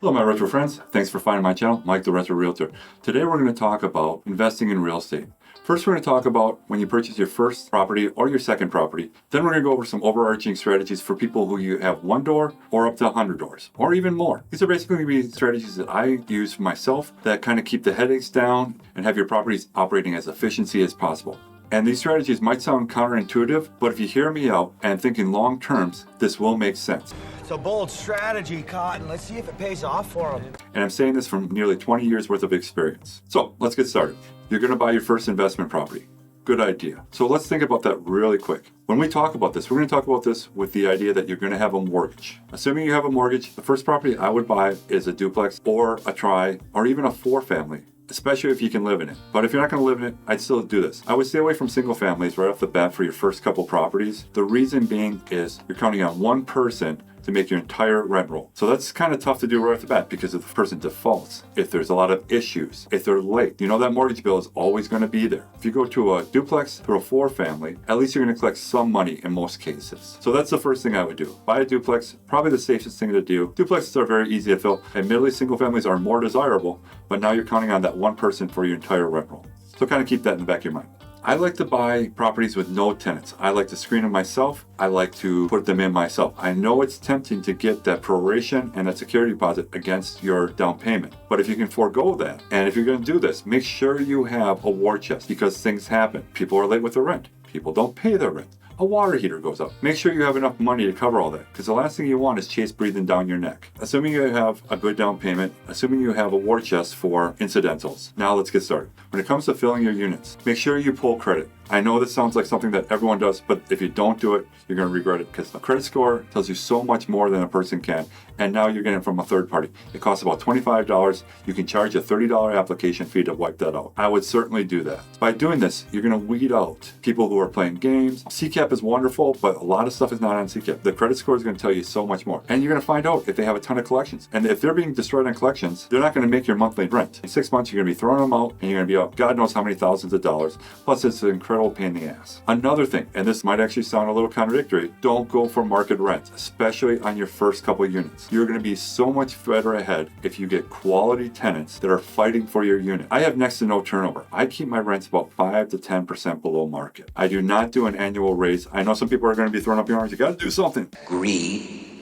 Hello, my retro friends. Thanks for finding my channel, Mike the Retro Realtor. Today we're going to talk about investing in real estate. First, we're going to talk about when you purchase your first property or your second property. Then we're going to go over some overarching strategies for people who you have one door or up to 100 doors or even more. These are basically going to be strategies that I use for myself that kind of keep the headaches down and have your properties operating as efficiently as possible. And these strategies might sound counterintuitive, but if you hear me out and think in long terms, this will make sense. It's a bold strategy, Cotton. Let's see if it pays off for them. And I'm saying this from nearly 20 years worth of experience. So let's get started. You're going to buy your first investment property. Good idea. So let's think about that really quick. When we talk about this, we're going to talk about this with the idea that you're going to have a mortgage. Assuming you have a mortgage, the first property I would buy is a duplex or a tri or even a 4-family. Especially if you can live in it. But if you're not going to live in it, I'd still do this. I would stay away from single families right off the bat for your first couple properties. The reason being is you're counting on one person to make your entire rent roll. So that's kind of tough to do right off the bat because if the person defaults, if there's a lot of issues, if they're late, you know that mortgage bill is always going to be there. If you go to a duplex or a 4-family, at least you're going to collect some money in most cases. So that's the first thing I would do. Buy a duplex, probably the safest thing to do. Duplexes are very easy to fill. Admittedly, single families are more desirable, but now you're counting on that one person for your entire rent roll. So kind of keep that in the back of your mind. I like to buy properties with no tenants. I like to screen them myself. I like to put them in myself. I know it's tempting to get that proration and that security deposit against your down payment. But if you can forego that, and if you're going to do this, make sure you have a war chest because things happen. People are late with their rent. People don't pay their rent. A water heater goes up. Make sure you have enough money to cover all that because the last thing you want is Chase breathing down your neck. Assuming you have a good down payment, assuming you have a war chest for incidentals. Now let's get started. When it comes to filling your units, make sure you pull credit. I know this sounds like something that everyone does, but if you don't do it, you're going to regret it because the credit score tells you so much more than a person can. And now you're getting it from a third party. It costs about $25. You can charge a $30 application fee to wipe that out. I would certainly do that. By doing this, you're going to weed out people who are playing games. CCAP is wonderful, but a lot of stuff is not on CCAP. The credit score is going to tell you so much more. And you're going to find out if they have a ton of collections. And if they're being destroyed on collections, they're not going to make your monthly rent. In 6 months, you're going to be throwing them out and you're going to be out God knows how many thousands of dollars. Plus, it's an incredible pain in the ass. Another thing, and this might actually sound a little contradictory, don't go for market rent, especially on your first couple units. You're going to be so much better ahead if you get quality tenants that are fighting for your unit. I have next to no turnover. I keep my rents about 5 to 10% below market. I do not do an annual raise. I know some people are going to be throwing up your arms. You got to do something. Greed,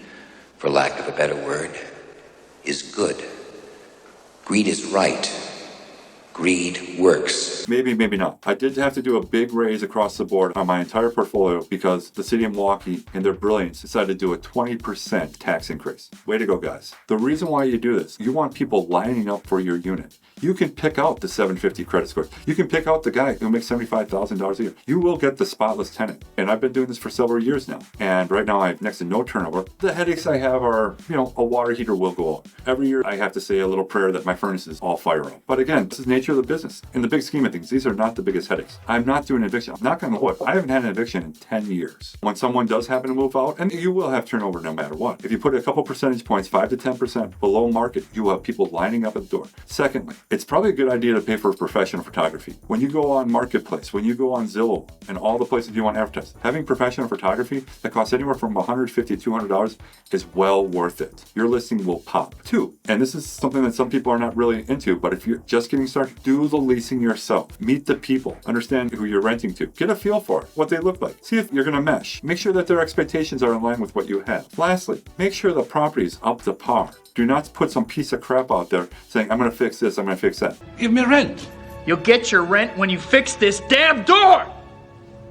for lack of a better word, is good. Greed is right. Greed works. Maybe, maybe not. I did have to do a big raise across the board on my entire portfolio because the city of Milwaukee, in their brilliance, decided to do a 20% tax increase. Way to go, guys. The reason why you do this, you want people lining up for your unit. You can pick out the 750 credit scores. You can pick out the guy who makes $75,000 a year. You will get the spotless tenant. And I've been doing this for several years now. And right now I have next to no turnover. The headaches I have are, a water heater will go out. Every year I have to say a little prayer that my furnaces all fire up. But again, this is the nature of the business. In the big scheme of things, these are not the biggest headaches. I'm not doing eviction. I'm not going to wood. I haven't had an eviction in 10 years. When someone does happen to move out, and you will have turnover no matter what. If you put a couple percentage points, 5 to 10% below market, you will have people lining up at the door. Secondly, it's probably a good idea to pay for professional photography. When you go on Marketplace, when you go on Zillow, and all the places you want to advertise, having professional photography that costs anywhere from $150 to $200 is well worth it. Your listing will pop. 2, and this is something that some people are not really into, but if you're just getting started, do the leasing yourself. Meet the people. Understand who you're renting to. Get a feel for it, what they look like. See if you're going to mesh. Make sure that their expectations are in line with what you have. Lastly, make sure the property is up to par. Do not put some piece of crap out there saying, I'm going to fix this, I'm going to fix that. Give me rent. You'll get your rent when you fix this damn door!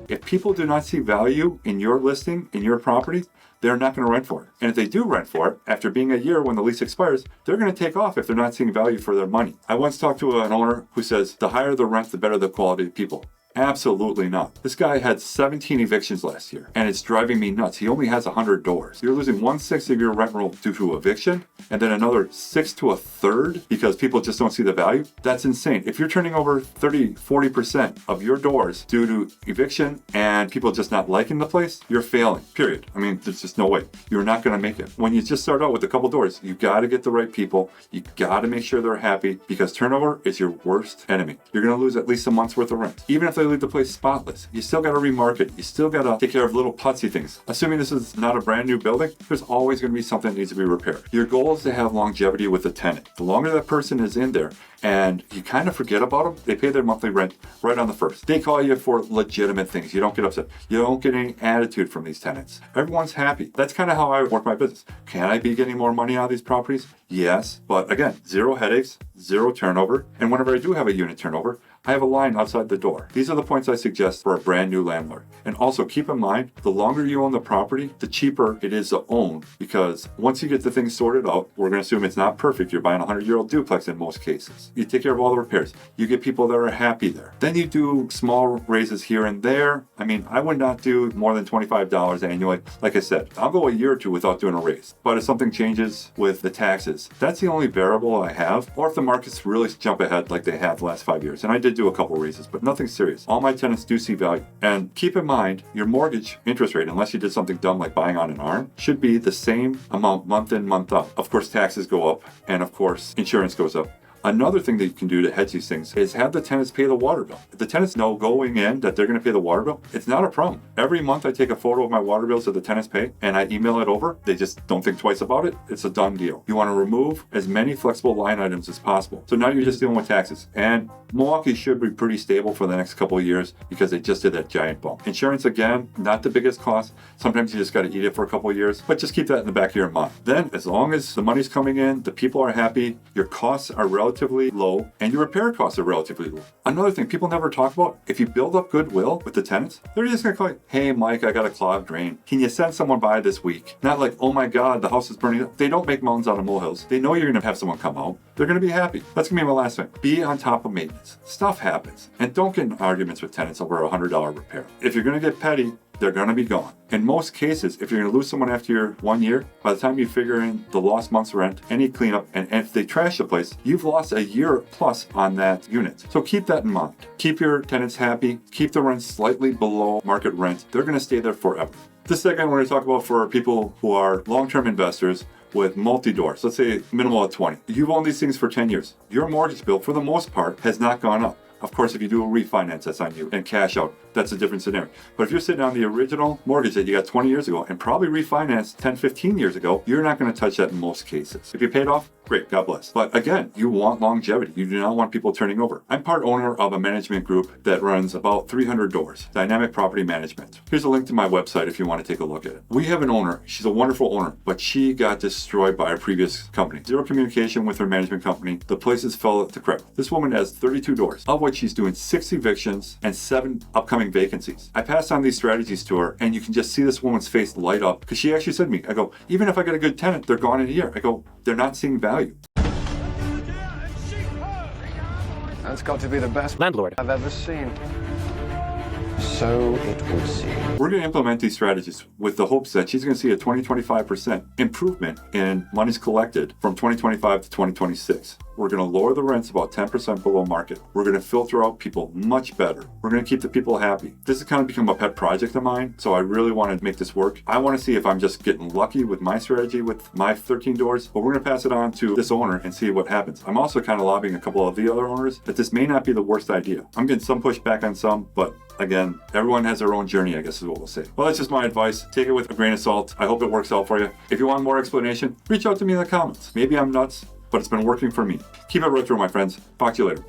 If people do not see value in your listing, in your property, they're not going to rent for it. And if they do rent for it, after being a year when the lease expires, they're going to take off if they're not seeing value for their money. I once talked to an owner who says, the higher the rent, the better the quality of people. Absolutely not. This guy had 17 evictions last year, and it's driving me nuts. He only has 100 doors. You're losing 1/6 of your rent roll due to eviction, and then another 6 to a third because people just don't see the value. That's insane. If you're turning over 30, 40% of your doors due to eviction and people just not liking the place, you're failing, period. I mean, there's just no way. You're not going to make it. When you just start out with a couple doors, you got to get the right people. You got to make sure they're happy because turnover is your worst enemy. You're going to lose at least a month's worth of rent. Even if they necessarily leave the place spotless. You still got to remarket. You still got to take care of little putsy things. Assuming this is not a brand new building, there's always going to be something that needs to be repaired. Your goal is to have longevity with the tenant. The longer that person is in there and you kind of forget about them, they pay their monthly rent right on the first. They call you for legitimate things. You don't get upset. You don't get any attitude from these tenants. Everyone's happy. That's kind of how I work my business. Can I be getting more money out of these properties? Yes, but again, zero headaches, zero turnover. And whenever I do have a unit turnover, I have a line outside the door. These are the points I suggest for a brand new landlord. And also keep in mind, the longer you own the property, the cheaper it is to own, because once you get the things sorted out, we're going to assume it's not perfect. You're buying a 100-year-old duplex in most cases. You take care of all the repairs. You get people that are happy there. Then you do small raises here and there. I mean, I would not do more than $25 annually. Like I said, I'll go a year or two without doing a raise. But if something changes with the taxes, that's the only variable I have. Or if the markets really jump ahead like they have the last 5 years. And I did do a couple raises, but nothing serious. All my tenants do see value. And keep in mind, your mortgage interest rate, unless you did something dumb like buying on an arm, should be the same amount month in, month out. Of course, taxes go up, and of course, insurance goes up. Another thing that you can do to hedge these things is have the tenants pay the water bill. If the tenants know going in that they're going to pay the water bill, it's not a problem. Every month I take a photo of my water bills that the tenants pay and I email it over. They just don't think twice about it. It's a done deal. You want to remove as many flexible line items as possible. So now you're just dealing with taxes. And Milwaukee should be pretty stable for the next couple of years because they just did that giant bump. Insurance, again, not the biggest cost. Sometimes you just got to eat it for a couple of years, but just keep that in the back of your mind. Then, as long as the money's coming in, the people are happy, your costs are relatively low, and your repair costs are relatively low. Another thing people never talk about, if you build up goodwill with the tenants, they're just going to call you, hey, Mike, I got a clogged drain. Can you send someone by this week? Not like, oh my God, the house is burning up. They don't make mountains out of molehills. They know you're going to have someone come out. They're going to be happy. That's going to be my last thing. Be on top of maintenance. Stuff happens. And don't get in arguments with tenants over a $100 repair. If you're going to get petty, they're going to be gone. In most cases, if you're going to lose someone after your 1 year, by the time you figure in the lost month's rent, any cleanup, and if they trash the place, you've lost a year plus on that unit. So keep that in mind. Keep your tenants happy. Keep the rent slightly below market rent. They're going to stay there forever. This second, we're going to talk about for people who are long-term investors with multi-doors. Let's say minimal of 20. You've owned these things for 10 years. Your mortgage bill, for the most part, has not gone up. Of course, if you do a refinance, that's on you, and cash out, that's a different scenario. But if you're sitting on the original mortgage that you got 20 years ago and probably refinanced 10, 15 years ago, you're not going to touch that in most cases. If you paid off, great, God bless. But again, you want longevity. You do not want people turning over. I'm part owner of a management group that runs about 300 doors, Dynamic Property Management. Here's a link to my website if you want to take a look at it. We have an owner. She's a wonderful owner, but she got destroyed by a previous company. Zero communication with her management company. The places fell to crap. This woman has 32 doors, of which she's doing 6 evictions and 7 upcoming vacancies. I passed on these strategies to her, and you can just see this woman's face light up because she actually said to me, I go, even if I get a good tenant, they're gone in a year. I go, they're not seeing value. That's got to be the best landlord I've ever seen. So it would seem. We're going to implement these strategies with the hopes that she's going to see a 20-25% improvement in monies collected from 2025 to 2026. We're going to lower the rents about 10% below market. We're going to filter out people much better. We're going to keep the people happy. This has kind of become a pet project of mine, so I really want to make this work. I want to see if I'm just getting lucky with my strategy with my 13 doors, but we're going to pass it on to this owner and see what happens. I'm also kind of lobbying a couple of the other owners that this may not be the worst idea. I'm getting some pushback on some, but again, everyone has their own journey, I guess is what we'll say. Well, that's just my advice. Take it with a grain of salt. I hope it works out for you. If you want more explanation, reach out to me in the comments. Maybe I'm nuts, but it's been working for me. Keep it retro, my friends. Talk to you later.